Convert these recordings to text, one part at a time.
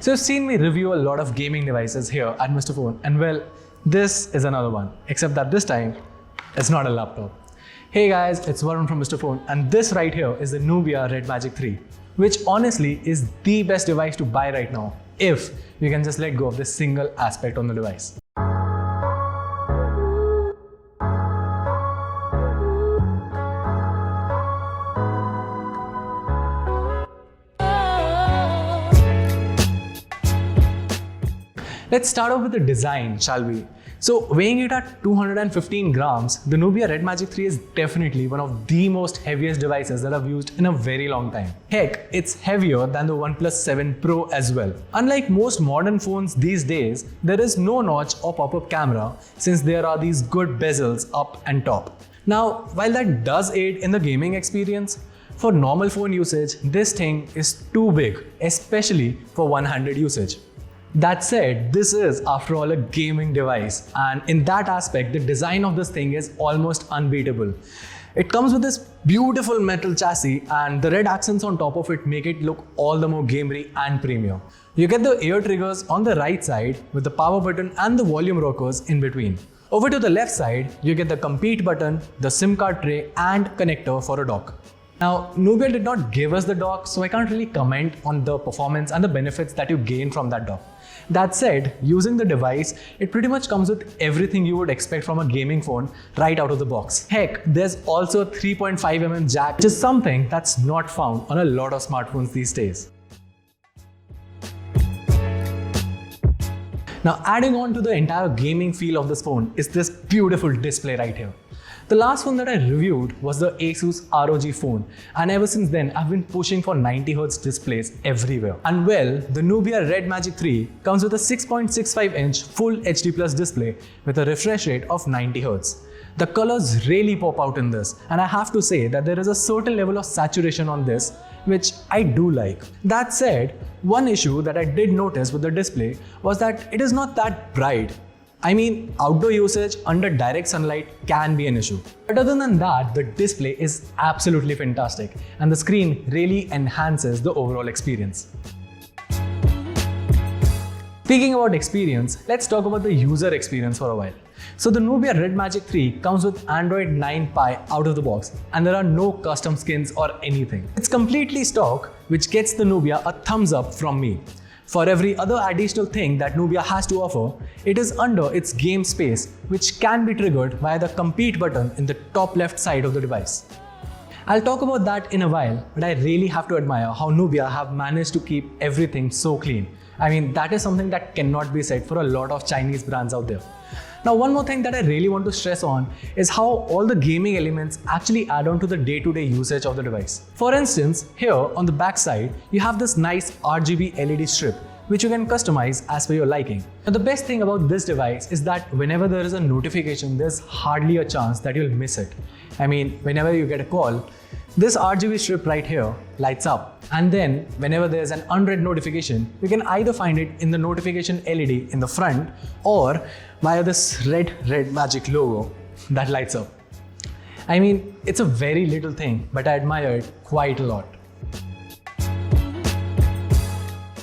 So you've seen me review a lot of gaming devices here at Mr. Phone, and well, this is another one, except that this time, it's not a laptop. Hey guys, it's Varun from Mr. Phone, and this right here is the Nubia Red Magic 3, which honestly is the best device to buy right now, if you can just let go of this single aspect on the device. Let's start off with the design, shall we? So weighing it at 215 grams, the Nubia Red Magic 3 is definitely one of the most heaviest devices that I've used in a very long time. Heck, it's heavier than the OnePlus 7 Pro as well. Unlike most modern phones these days, there is no notch or pop-up camera since there are these good bezels up and top. Now, while that does aid in the gaming experience, for normal phone usage, this thing is too big, especially for one-handed usage. That said, this is after all a gaming device, and in that aspect, the design of this thing is almost unbeatable. It comes with this beautiful metal chassis, and the red accents on top of it make it look all the more gamery and premium. You get the ear triggers on the right side with the power button and the volume rockers in between. Over to the left side, you get the compete button, the SIM card tray and connector for a dock. Now, Nubia did not give us the dock, so I can't really comment on the performance and the benefits that you gain from that dock. That said, using the device, it pretty much comes with everything you would expect from a gaming phone right out of the box. Heck, there's also a 3.5mm jack, which is something that's not found on a lot of smartphones these days. Now, adding on to the entire gaming feel of this phone is this beautiful display right here. The last phone that I reviewed was the Asus ROG phone, and ever since then I've been pushing for 90Hz displays everywhere. And well, the Nubia Red Magic 3 comes with a 6.65-inch Full HD Plus display with a refresh rate of 90Hz. The colors really pop out in this, and I have to say that there is a certain level of saturation on this, which I do like. That said, one issue that I did notice with the display was that it is not that bright. I mean, outdoor usage under direct sunlight can be an issue. But other than that, the display is absolutely fantastic, and the screen really enhances the overall experience. Speaking about experience, let's talk about the user experience for a while. So the Nubia Red Magic 3 comes with Android 9 Pie out of the box, and there are no custom skins or anything. It's completely stock, which gets the Nubia a thumbs up from me. For every other additional thing that Nubia has to offer, it is under its game space, which can be triggered via the compete button in the top left side of the device. I'll talk about that in a while, but I really have to admire how Nubia have managed to keep everything so clean. I mean, that is something that cannot be said for a lot of Chinese brands out there. Now, one more thing that I really want to stress on is how all the gaming elements actually add on to the day-to-day usage of the device. For instance, here on the back side, you have this nice RGB LED strip, which you can customize as per your liking. Now, the best thing about this device is that whenever there is a notification, there's hardly a chance that you'll miss it. I mean, whenever you get a call, this RGB strip right here lights up, and then whenever there's an unread notification, you can either find it in the notification LED in the front or via this red magic logo that lights up. I mean, it's a very little thing, but I admire it quite a lot.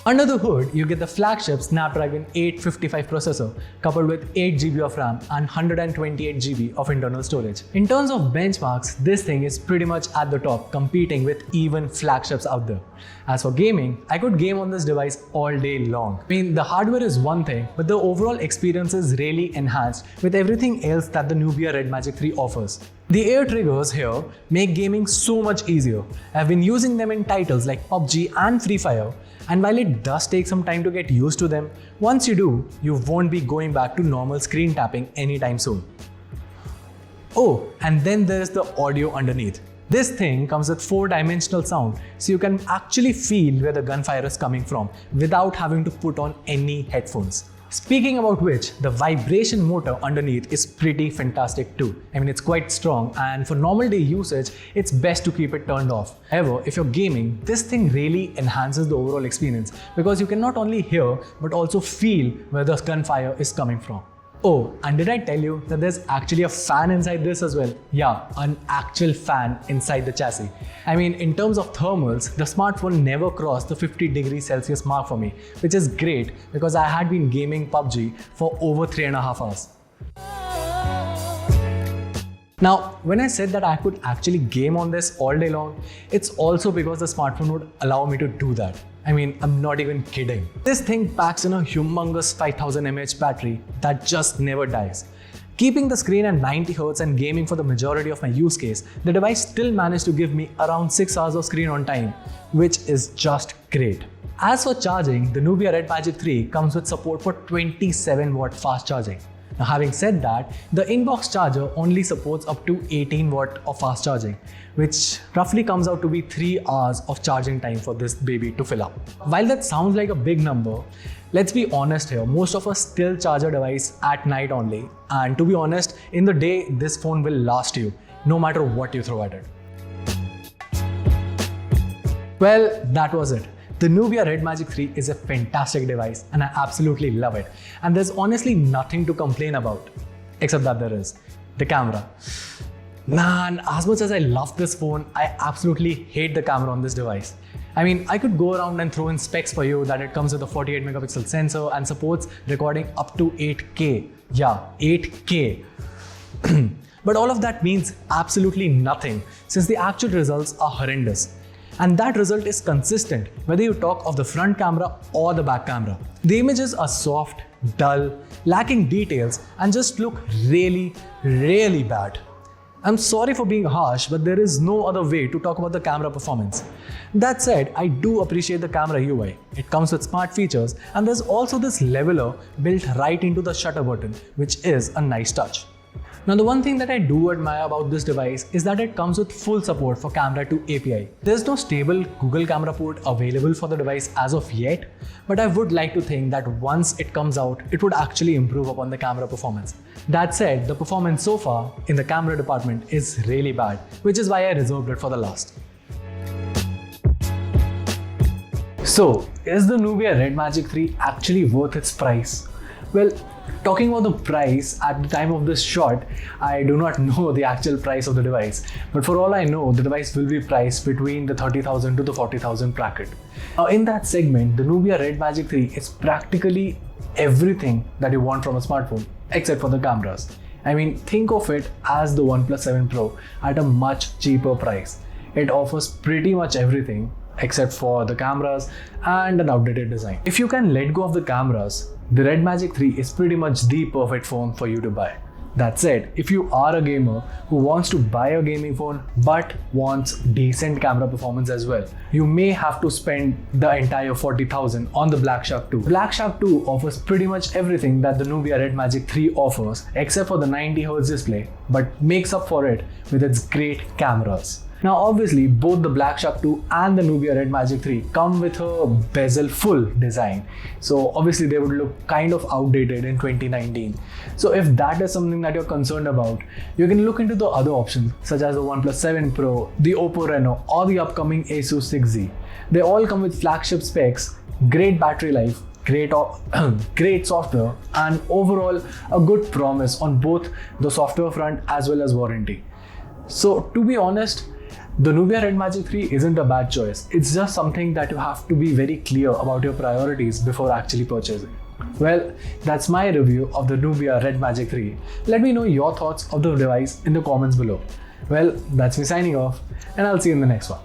Under the hood, you get the flagship Snapdragon 855 processor coupled with 8GB of RAM and 128GB of internal storage. In terms of benchmarks, this thing is pretty much at the top, competing with even flagships out there. As for gaming, I could game on this device all day long. I mean, the hardware is one thing, but the overall experience is really enhanced with everything else that the Nubia Red Magic 3 offers. The ear triggers here make gaming so much easier. I've been using them in titles like PUBG and Free Fire, and while it does take some time to get used to them, once you do, you won't be going back to normal screen tapping anytime soon. Oh, and then there's the audio underneath. This thing comes with 4-dimensional sound, so you can actually feel where the gunfire is coming from without having to put on any headphones. Speaking about which, the vibration motor underneath is pretty fantastic too. I mean, it's quite strong, and for normal day usage, it's best to keep it turned off. However, if you're gaming, this thing really enhances the overall experience because you can not only hear but also feel where the gunfire is coming from. Oh, and did I tell you that there's actually a fan inside this as well? Yeah, an actual fan inside the chassis. I mean, in terms of thermals, the smartphone never crossed the 50 degrees Celsius mark for me, which is great because I had been gaming PUBG for over 3.5 hours. Now, when I said that I could actually game on this all day long, it's also because the smartphone would allow me to do that. I mean, I'm not even kidding. This thing packs in a humongous 5000 mAh battery that just never dies. Keeping the screen at 90Hz and gaming for the majority of my use case, the device still managed to give me around 6 hours of screen on time, which is just great. As for charging, the Nubia Red Magic 3 comes with support for 27 watt fast charging. Now, having said that, the inbox charger only supports up to 18 watt of fast charging, which roughly comes out to be 3 hours of charging time for this baby to fill up. While that sounds like a big number, let's be honest here, most of us still charge our device at night only, and to be honest, in the day, this phone will last you, no matter what you throw at it. Well, that was it. The Nubia Red Magic 3 is a fantastic device and I absolutely love it. And there's honestly nothing to complain about, except that there is the camera. Man, as much as I love this phone, I absolutely hate the camera on this device. I mean, I could go around and throw in specs for you that it comes with a 48 megapixel sensor and supports recording up to 8K. Yeah, 8K. But all of that means absolutely nothing since the actual results are horrendous. And that result is consistent whether you talk of the front camera or the back camera. The images are soft, dull, lacking details and just look really, really bad. I'm sorry for being harsh, but there is no other way to talk about the camera performance. That said, I do appreciate the camera UI. It comes with smart features and there's also this leveler built right into the shutter button, which is a nice touch. Now, the one thing that I do admire about this device is that it comes with full support for camera to API. There's no stable Google camera port available for the device as of yet, but I would like to think that once it comes out, it would actually improve upon the camera performance. That said, the performance so far in the camera department is really bad, which is why I reserved it for the last. So, is the Nubia Red Magic 3 actually worth its price? Well, talking about the price, at the time of this shot, I do not know the actual price of the device. But for all I know, the device will be priced between the 30,000 to the 40,000 bracket. In that segment, the Nubia Red Magic 3 is practically everything that you want from a smartphone, except for the cameras. I mean, think of it as the OnePlus 7 Pro at a much cheaper price. It offers pretty much everything except for the cameras and an outdated design. If you can let go of the cameras, the Red Magic 3 is pretty much the perfect phone for you to buy. That said, if you are a gamer who wants to buy a gaming phone but wants decent camera performance as well, you may have to spend the entire 40,000 on the Black Shark 2. Black Shark 2 offers pretty much everything that the Nubia Red Magic 3 offers except for the 90Hz display, but makes up for it with its great cameras. Now obviously both the Black Shark 2 and the Nubia Red Magic 3 come with a bezel full design. So obviously they would look kind of outdated in 2019. So if that is something that you're concerned about, you can look into the other options such as the OnePlus 7 Pro, the Oppo Reno or the upcoming Asus 6Z. They all come with flagship specs, great battery life, great software and overall a good promise on both the software front as well as warranty. So to be honest, the Nubia Red Magic 3 isn't a bad choice. It's just something that you have to be very clear about your priorities before actually purchasing. Well, that's my review of the Nubia Red Magic 3. Let me know your thoughts of the device in the comments below. Well, that's me signing off and I'll see you in the next one.